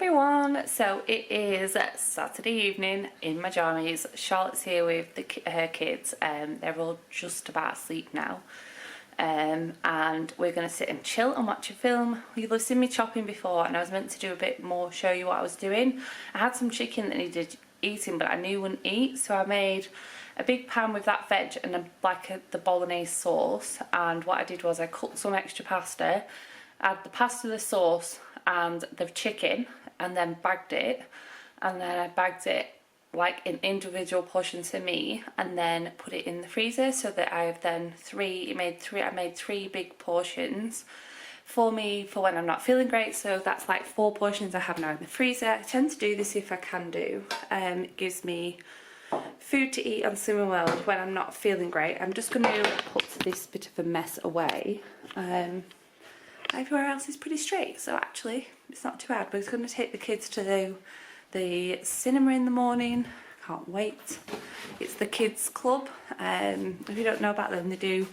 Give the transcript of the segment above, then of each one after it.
everyone, so it is Saturday evening in my jammies. Charlotte's here with her kids, they're all just about asleep now, and we're going to sit and chill and watch a film. You'll have seen me chopping before and I was meant to do a bit more, show you what I was doing. I had some chicken that needed eating but I knew wouldn't eat, so I made a big pan with that veg and the bolognese sauce, and what I did was I cooked some extra pasta, add the pasta, the sauce and the chicken, and then bagged it, and then I bagged it like in individual portions for me and then put it in the freezer, so that I have then I made three big portions for me for when I'm not feeling great. So that's like 4 portions I have now in the freezer. I tend to do this if I can do. It gives me food to eat on Summer World when I'm not feeling great. I'm just going to put this bit of a mess away. Everywhere else is pretty straight, so actually it's not too bad. We're going to take the kids to the cinema in the morning. Can't wait. It's the kids club. If you don't know about them, they do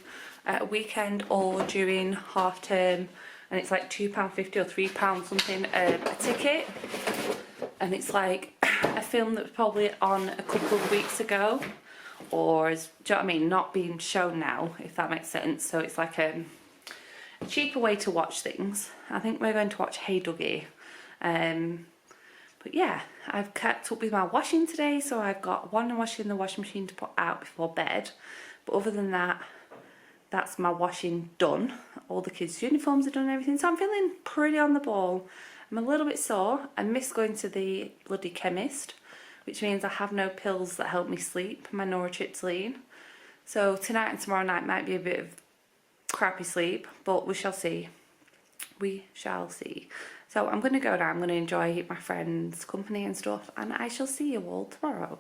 a weekend or during half term, and it's like £2.50 or £3 something a ticket, and it's like a film that was probably on a couple of weeks ago, or is, do you know what I mean, not being shown now, if that makes sense. So it's like a cheaper way to watch things. I think we're going to watch Hey Dougie. But yeah, I've kept up with my washing today, so I've got one washing in the washing machine to put out before bed. But other than that, that's my washing done. All the kids' uniforms are done and everything, so I'm feeling pretty on the ball. I'm a little bit sore. I miss going to the bloody chemist, which means I have no pills that help me sleep, my nortriptyline. So tonight and tomorrow night might be a bit of crappy sleep, but we shall see. We shall see. So I'm going to go now. I'm going to enjoy my friends' company and stuff, and I shall see you all tomorrow.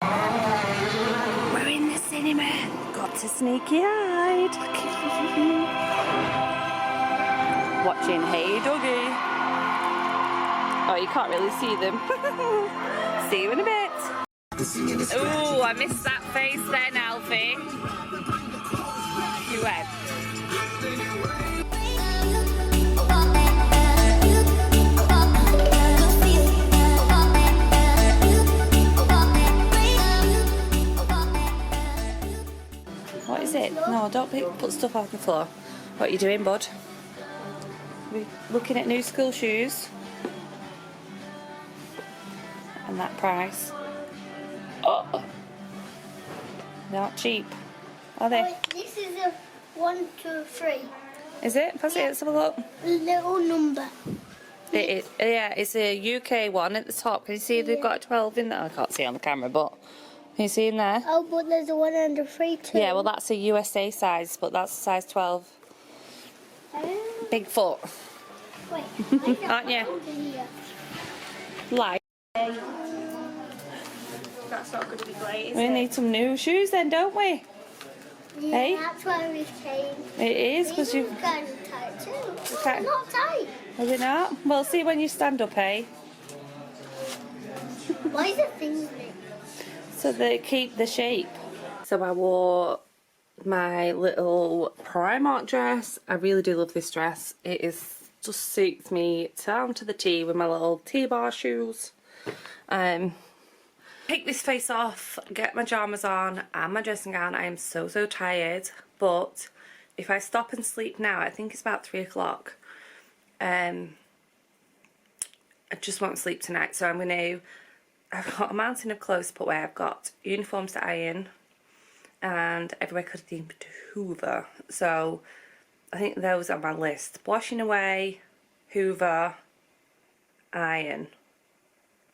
We're in the cinema. Got to sneaky-eyed. Watching Hey Dougie. Oh, you can't really see them. See you in a bit. Oh, I missed that face then, Alfie. You went. What is it? No, don't put stuff on the floor. What are you doing, bud? We're looking at new school shoes. And that price. Oh! They're not cheap, are they? Oh, this is a 1, 2, 3. Is it? Pass it, let's have a look. Little number. It is, yeah, it's a UK one at the top. Can you see they've got a 12 in there? I can't see on the camera, but can you see in there? Oh, but there's a 1 and a 3 too. Yeah, well that's a USA size, but that's size 12. Big foot. Wait, aren't you? Like. That's not going to be great, is We need some new shoes then, don't we? Yeah, Hey? that's why we've changed. It is, because These you've... are kind of tight too. Okay. No, not tight. Is it not? Well, see when you stand up, eh? Why is it things big? So they keep the shape. So I wore my little Primark dress. I really do love this dress. It is just suits me down to the T with my little T-bar shoes. Take this face off, get my pyjamas on and my dressing gown. I am so tired, but if I stop and sleep now, I think it's about 3 o'clock. I just won't sleep tonight, so I've got a mountain of clothes to put away. I've got uniforms to iron and everywhere could have been to hoover. So I think those are my list. Washing away, hoover, iron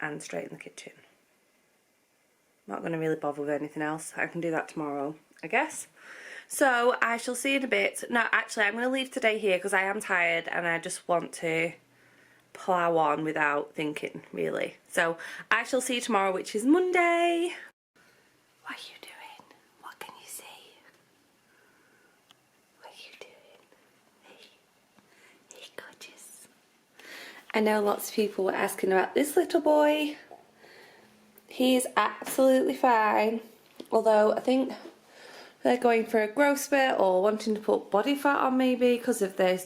and straight in the kitchen. Not going to really bother with anything else. I can do that tomorrow, I guess. So I shall see you in a bit. No, actually I'm going to leave today here because I am tired and I just want to plough on without thinking, really. So I shall see you tomorrow, which is Monday. What are you doing? What can you see? What are you doing? Hey, gorgeous. I know lots of people were asking about this little boy. He is absolutely fine, although I think they're going for a growth spurt or wanting to put body fat on maybe because of they're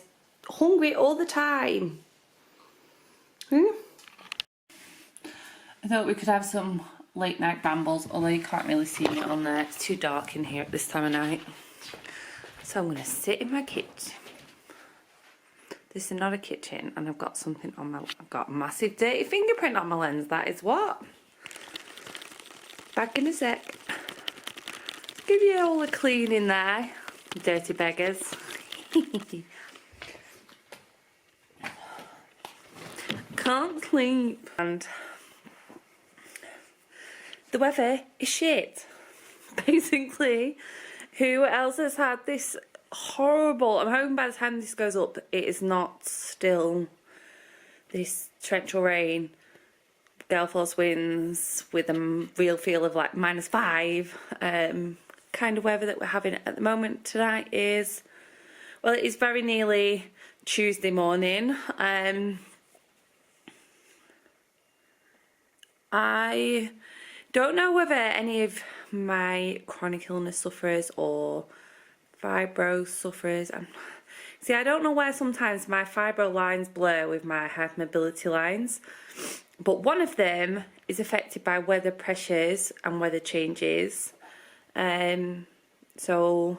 hungry all the time. I thought we could have some late night rambles, although you can't really see me on there. It's too dark in here at this time of night. So I'm going to sit in my kitchen. This is not a kitchen, and I've got something on my... I've got a massive dirty fingerprint on my lens. That is what? Back in a sec. Give you all a clean in there, dirty beggars. Can't sleep. And the weather is shit. Basically, who else has had this horrible... I'm hoping by the time this goes up, it is not still this torrential rain, gale force winds with a real feel of like -5. Kind of weather that we're having at the moment tonight is... Well, it is very nearly Tuesday morning. I don't know whether any of my chronic illness sufferers or fibro sufferers... See, I don't know where sometimes my fibro lines blur with my hypermobility lines, but one of them is affected by weather pressures and weather changes. So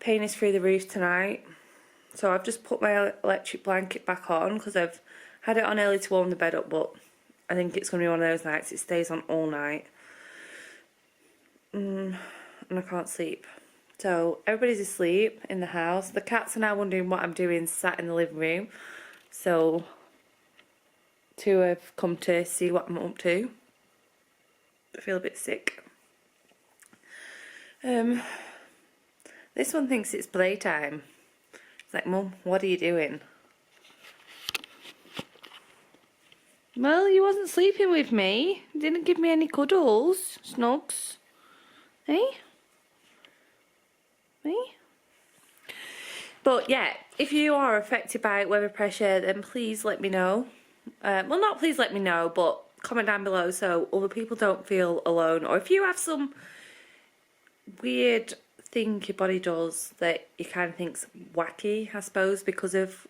pain is through the roof tonight. So I've just put my electric blanket back on because I've had it on early to warm the bed up, but I think it's going to be one of those nights it stays on all night. And I can't sleep. So everybody's asleep in the house. The cats are now wondering what I'm doing sat in the living room. So two have come to see what I'm up to. I feel a bit sick. This one thinks it's playtime. It's like, Mum, what are you doing? Well, you wasn't sleeping with me. You didn't give me any cuddles, snugs. Hey? Hey? But yeah, if you are affected by weather pressure, then please let me know. Well, not please let me know, but comment down below so other people don't feel alone. Or if you have some weird thing your body does that you kind of think's wacky, I suppose, because of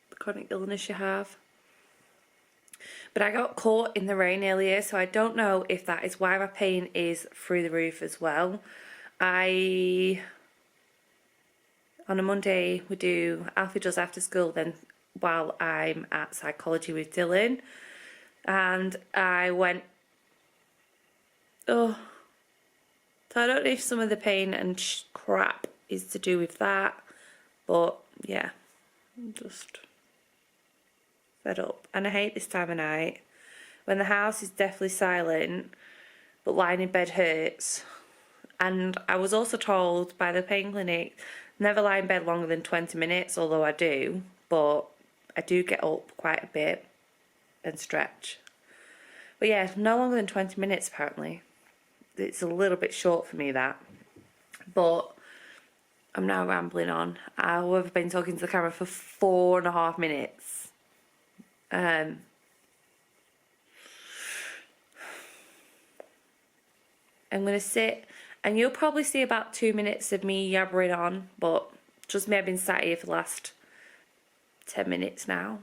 the chronic illness you have. But I got caught in the rain earlier, so I don't know if that is why my pain is through the roof as well. On a Monday we do Alfie does after school then while I'm at psychology with Dylan, and I went, oh, so I don't know if some of the pain and crap is to do with that, but yeah, I'm just fed up. And I hate this time of night when the house is deathly silent but lying in bed hurts. And I was also told by the pain clinic never lie in bed longer than 20 minutes, although I do, but I do get up quite a bit and stretch. But yeah, no longer than 20 minutes apparently. It's a little bit short for me, that. But I'm now rambling on. I've been talking to the camera for 4.5 minutes. I'm going to sit, and you'll probably see about 2 minutes of me yabbering on, but just me, I've been sat here for the last 10 minutes now.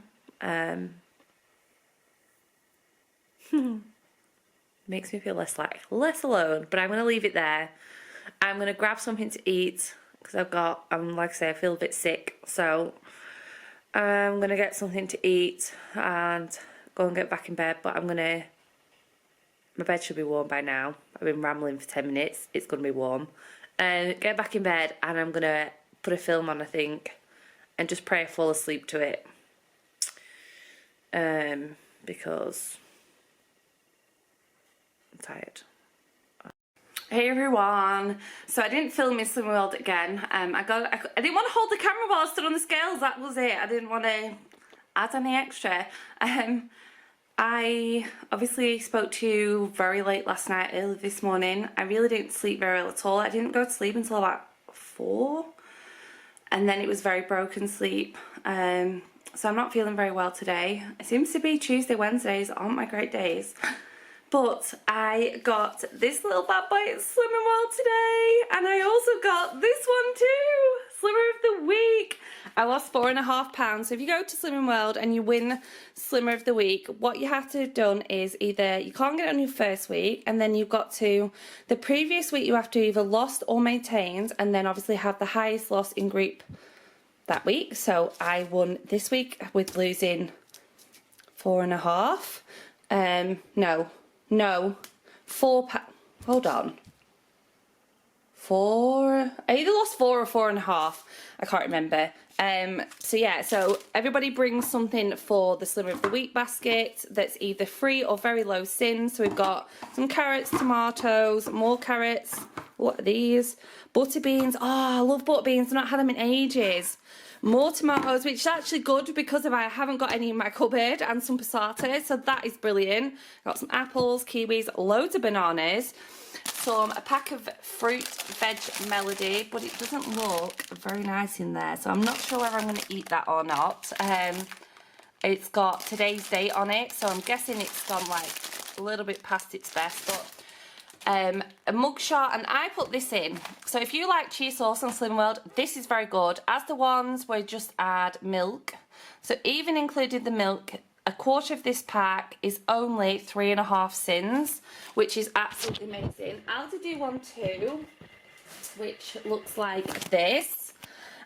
Makes me feel less alone, but I'm going to leave it there. I'm going to grab something to eat because like I say, I feel a bit sick, so I'm going to get something to eat and go and get back in bed. But my bed should be warm by now. I've been rambling for 10 minutes. It's going to be warm. Get back in bed, and I'm going to put a film on, I think, and just pray I fall asleep to it. Because I'm tired. Hey everyone. So I didn't film Miss Slimming World again. I didn't want to hold the camera while I stood on the scales. That was it. I didn't want to add any extra. I obviously spoke to you very late last night, early this morning. I really didn't sleep very well at all. I didn't go to sleep until about 4, and then it was very broken sleep. So I'm not feeling very well today. It seems to be Tuesday, Wednesdays aren't my great days. But I got this little bad boy at Slimming World today, and I also got this one too. Slimmer of the Week. I lost 4.5 pounds. So if you go to Slimming World and you win Slimmer of the Week, what you have to have done is either you can't get it on your first week, and then you've got to, the previous week you have to either lost or maintained, and then obviously have the highest loss in group that week. So I won this week with losing 4.5. No, 4 pounds. Hold on. I either lost 4 or 4.5. I can't remember. So yeah, so everybody brings something for the Slimmer of the Week basket that's either free or very low sin. So we've got some carrots, tomatoes, more carrots. What are these? Butter beans. Oh, I love butter beans. I've not had them in ages. More tomatoes, which is actually good because I haven't got any in my cupboard, and some passata, so that is brilliant. Got some apples, kiwis, loads of bananas. A pack of fruit veg melody, but it doesn't look very nice in there, so I'm not sure whether I'm going to eat that or not. It's got today's date on it, so I'm guessing it's gone like a little bit past its best. But a mugshot, and I put this in. So if you like cheese sauce on Slim World, this is very good. As the ones where you just add milk, so even including the milk, a quarter of this pack is only 3.5 cents, which is absolutely amazing. I'll do one too, which looks like this,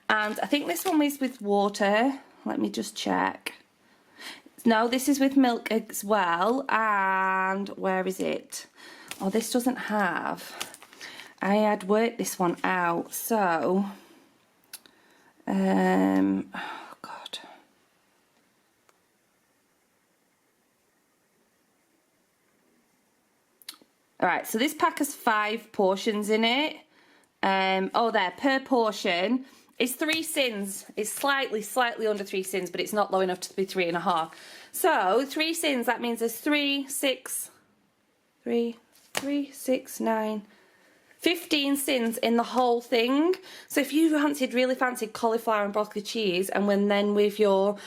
and I think this one is with water. Let me just check. No, this is with milk as well. And where is it? Oh, this doesn't have. I had worked this one out, so oh God. Alright, so this pack has 5 portions in it. Oh, there, per portion is 3 sins. It's slightly under 3 sins, but it's not low enough to be 3.5. So 3 sins, that means there's 3, 6, 9, 15 sins in the whole thing. So if you really fancied cauliflower and broccoli cheese, and then with your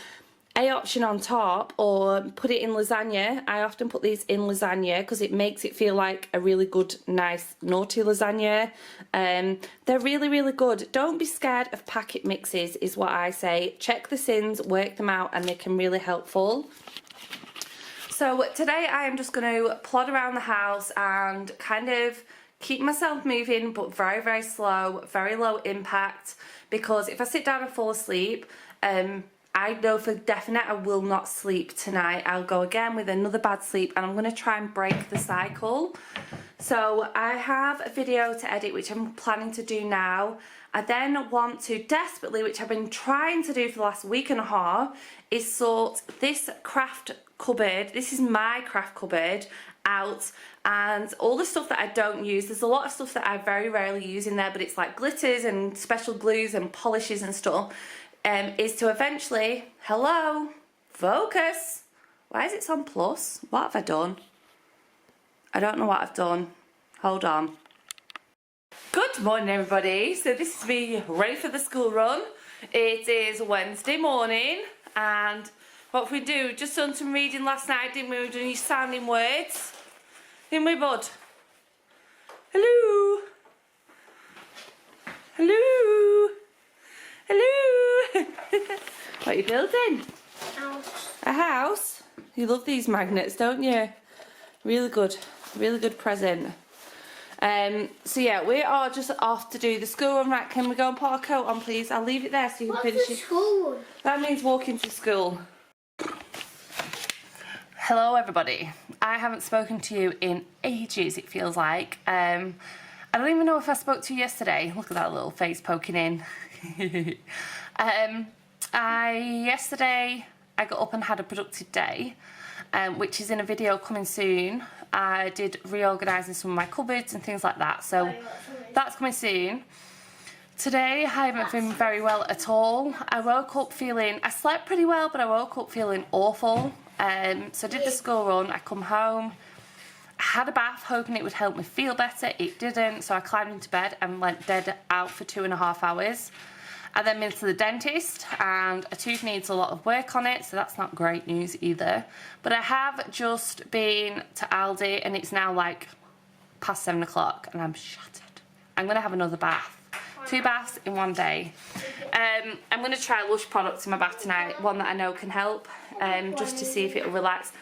A option on top, or put it in lasagna. I often put these in lasagna because it makes it feel like a really good, nice, naughty lasagna. They're really, really good. Don't be scared of packet mixes is what I say. Check the sins, work them out, and they can really helpful. So today I am just going to plod around the house and kind of keep myself moving, but very, very slow, very low impact, because if I sit down and fall asleep, I know for definite I will not sleep tonight. I'll go again with another bad sleep, and I'm going to try and break the cycle. So I have a video to edit, which I'm planning to do now. I then want to desperately, which I've been trying to do for the last week and a half, is sort this craft cupboard. This is my craft cupboard out, and all the stuff that I don't use. There's a lot of stuff that I very rarely use in there, but it's like glitters and special glues and polishes and stuff. Is to eventually, hello, focus. Why is it on plus? What have I done? I don't know what I've done. Hold on. Good morning, everybody. So this is me ready for the school run. It is Wednesday morning, and what we do, just done some reading last night, didn't we? We've done your sounding words, didn't we, bud? Hello. Hello. Hello. What are you building? House. A house? You love these magnets, don't you? Really good present. So yeah, we are just off to do the school run. Right, can we go and put our coat on, please? I'll leave it there so you can finish it. School? That means walking to school. Hello, everybody. I haven't spoken to you in ages, it feels like. I don't even know if I spoke to you yesterday. Look at that little face poking in. Yesterday I got up and had a productive day, which is in a video coming soon. I did reorganising some of my cupboards and things like that, so that's coming soon. Today I haven't been very well at all. I slept pretty well, but I woke up feeling awful. So I did the school run, I come home, I had a bath hoping it would help me feel better. It didn't, so I climbed into bed and went dead out for 2.5 hours. I then been to the dentist, and a tooth needs a lot of work on it, so that's not great news either. But I have just been to Aldi, and it's now like past 7 o'clock, and I'm shattered. I'm going to have another bath 2 baths in 1 day. I'm going to try a Lush product in my bath tonight, one that I know can help, just to see if it'll relax.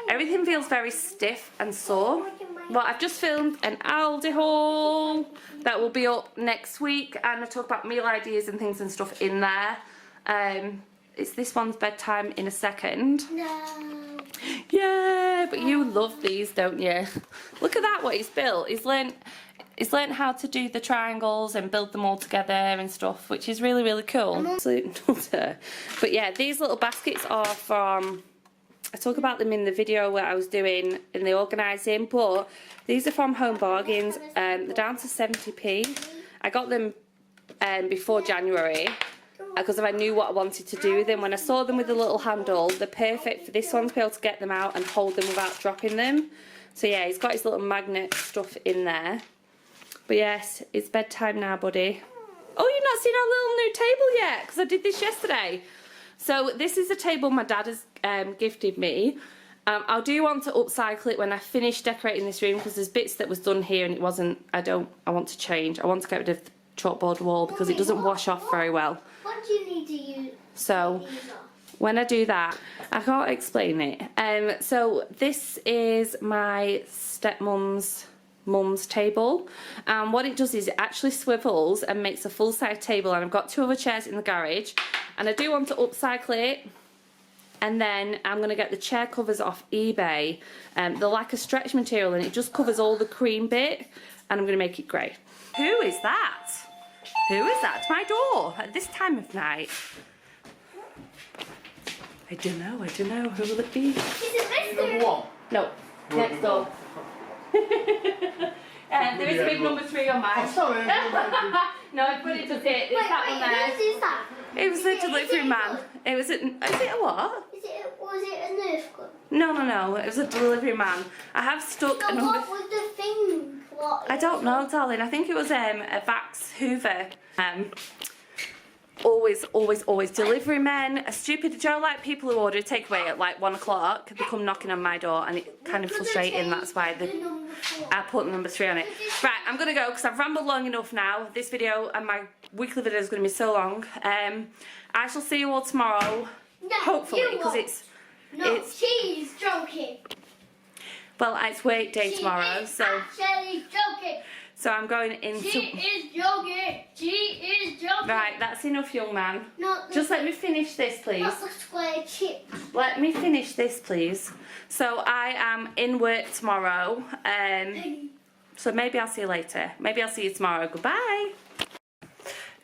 Everything feels very stiff and sore. Well, I've just filmed an Aldi haul that will be up next week, and I talk about meal ideas and things and stuff in there. It's this one's bedtime in a second. No. Yeah, but you love these, don't you? Look at that, what he's built. He's learnt how to do the triangles and build them all together and stuff, which is really, really cool. But yeah, these little baskets are from, I talk about them in the video where I was doing in the organising, but these are from Home Bargains. They're down to 70p. I got them before January because I knew what I wanted to do with them. When I saw them with the little handle, they're perfect for this one, to be able to get them out and hold them without dropping them. So yeah, he's got his little magnet stuff in there. But yes, it's bedtime now, buddy. Oh, you've not seen our little new table yet, because I did this yesterday. So this is a table my dad has gifted me. I do want to upcycle it when I finish decorating this room, because there's bits that was done here and it wasn't, I want to change. I want to get rid of the chalkboard wall because it doesn't wash off very well. What do you need to use? So when I do that, I can't explain it. So this is my stepmom's mum's table, and what it does is it actually swivels and makes a full-size table, and I've got 2 other chairs in the garage, and I do want to upcycle it. And then I'm going to get the chair covers off eBay. They're like a stretch material, and it just covers all the cream bit, and I'm going to make it grey. Who is that? Who is that at my door at this time of night? I don't know, who will it be? Is it Mr.? What? No, next door. There is big number 3 on mine. I'm sorry. No, but it does it. There's that one there. Whose is that? It was a delivery man. It was a, is it a what? Was it a Nerf gun? No, it was a delivery man. I have stuck So a number. what was the thing? I don't know, darling. I think it was a Vax Hoover. Always delivery men. A stupid, do you know, like people who order a takeaway at like 1 o'clock, they come knocking on my door, and it's kind of frustrating. That's why I put number 3 on it. Right, I'm gonna go because I've rambled long enough now. This video and my weekly video is gonna be so long. I shall see you all tomorrow, hopefully, because it's she's joking. Well, it's work day tomorrow, so Actually joking. so I'm going into. She is joking. She is joking. Right, that's enough, young man. Just let me finish this, please. Not the square chip. Let me finish this, please. So I am in work tomorrow. So maybe I'll see you later. Maybe I'll see you tomorrow. Goodbye.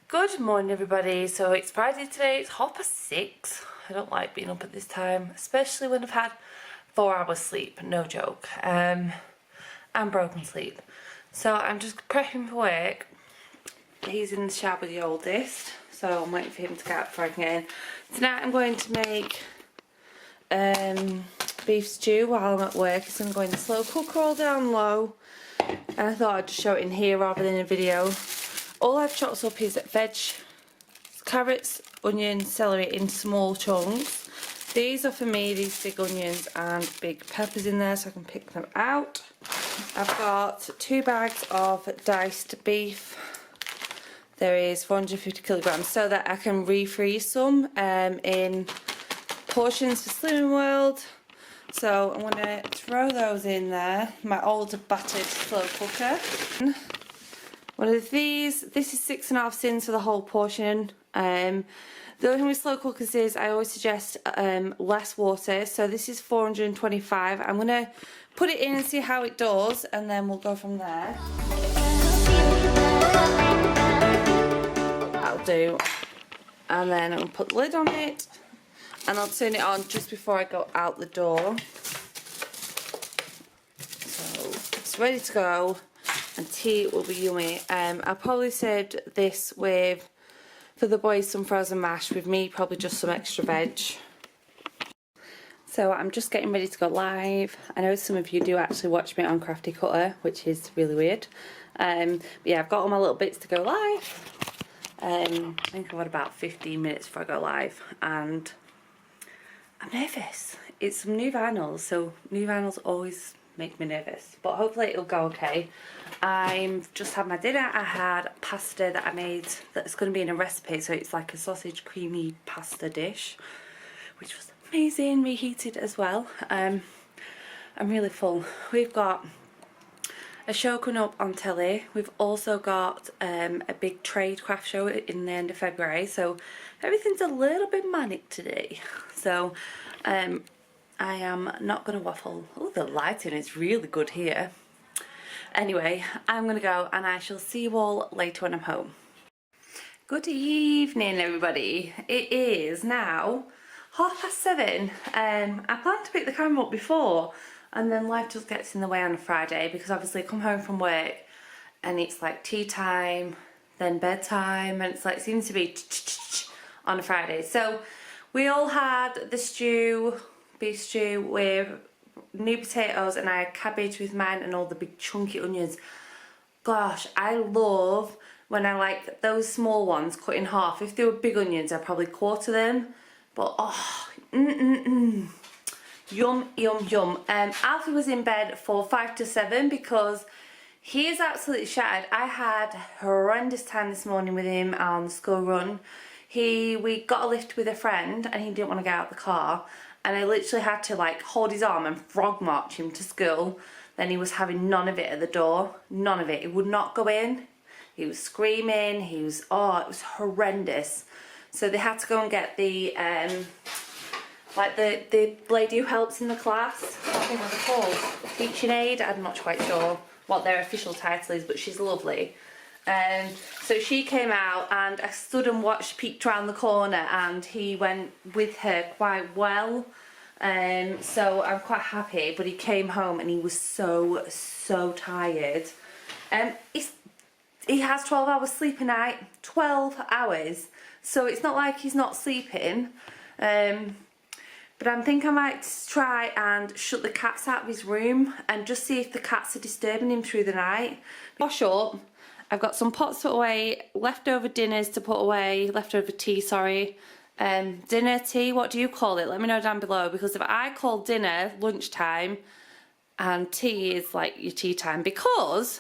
Good morning, everybody. So it's Friday today. It's 6:30. I don't like being up at this time, especially when I've had 4 hours sleep. No joke. And broken sleep. So I'm just prepping for work. He's in the shower with the oldest, so I'm waiting for him to get out before I can get in. Tonight I'm going to make beef stew while I'm at work. It's going to go in the slow cooker all down low, and I thought I'd just show it in here rather than in a video. All I've chopped up is veg, carrots, onions, celery in small chunks. These are for me, these big onions and big peppers in there, so I can pick them out. I've got 2 bags of diced beef. There is 450 kilograms, so that I can refreeze some in portions for Slimming World. So I'm going to throw those in there, my old battered slow cooker. One of these, this is 6.5 cents for the whole portion. The only thing with slow cookers is I always suggest less water, so this is 425. I'm going to put it in and see how it does, and then we'll go from there. That'll do. And then I'm going to put the lid on it, and I'll turn it on just before I go out the door. So it's ready to go, and tea will be yummy. I'll probably serve this with, for the boys, some frozen mash, with me probably just some extra veg. So I'm just getting ready to go live. I know some of you do actually watch me on Crafty Cutter, which is really weird. But yeah, I've got all my little bits to go live. I think I've got about 15 minutes before I go live, and I'm nervous. It's some new vinyls, so new vinyls always make me nervous, but hopefully it'll go okay. I've just had my dinner. I had pasta that I made that's going to be in a recipe, so it's like a sausage creamy pasta dish, which was amazing, reheated as well. I'm really full. We've got a show coming up on telly. We've also got a big trade craft show in the end of February, so everything's a little bit manic today. So I am not going to waffle. Oh, the lighting is really good here. Anyway, I'm going to go and I shall see you all later when I'm home. Good evening, everybody. It is now 7:30. I planned to pick the camera up before, and then life just gets in the way on a Friday because obviously I come home from work and it's like tea time, then bedtime, and it's like seems to be on a Friday. So we all had the beef stew with new potatoes, and I had cabbage with mine and all the big chunky onions. Gosh, I love when I like those small ones cut in half. If they were big onions, I'd probably quarter them. But oh, yum, yum, yum. Alfie was in bed for 5 to 7 because he is absolutely shattered. I had a horrendous time this morning with him on the school run. We got a lift with a friend and he didn't want to get out of the car. And I literally had to like hold his arm and frog march him to school. Then he was having none of it at the door. None of it. He would not go in. He was screaming. It was horrendous. So they had to go and get the the lady who helps in the class. I think what they're called. Teaching aide. I'm not quite sure what their official title is, but she's lovely. So she came out and I stood and peeked around the corner, and he went with her quite well. So I'm quite happy, but he came home and he was so tired. He has 12 hours sleep a night, 12 hours. So it's not like he's not sleeping. But I think I might try and shut the cats out of his room and just see if the cats are disturbing him through the night. Wash up. I've got some pots to put away, leftover dinners to put away, leftover tea, sorry. Dinner, tea, what do you call it? Let me know down below, because if I call dinner lunchtime and tea is like your tea time, because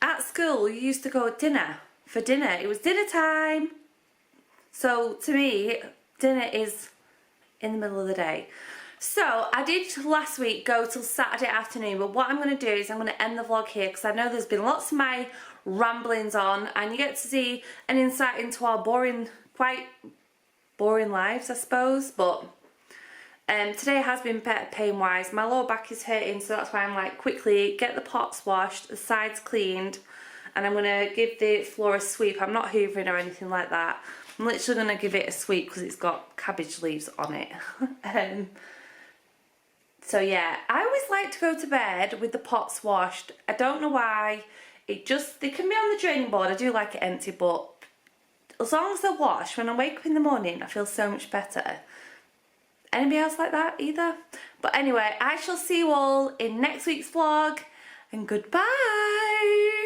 at school you used to go for dinner. It was dinner time. So to me, dinner is in the middle of the day. So I did last week go till Saturday afternoon, but what I'm going to do is I'm going to end the vlog here because I know there's been lots of my ramblings on, and you get to see an insight into our quite boring lives, I suppose. But today has been better pain wise. My lower back is hurting, so that's why I'm like, quickly get the pots washed, the sides cleaned, and I'm going to give the floor a sweep. I'm not hoovering or anything like that. I'm literally going to give it a sweep because it's got cabbage leaves on it. So yeah, I always like to go to bed with the pots washed. I don't know why. They can be on the draining board. I do like it empty, but as long as they're washed, when I wake up in the morning, I feel so much better. Anybody else like that either? But anyway, I shall see you all in next week's vlog, and goodbye.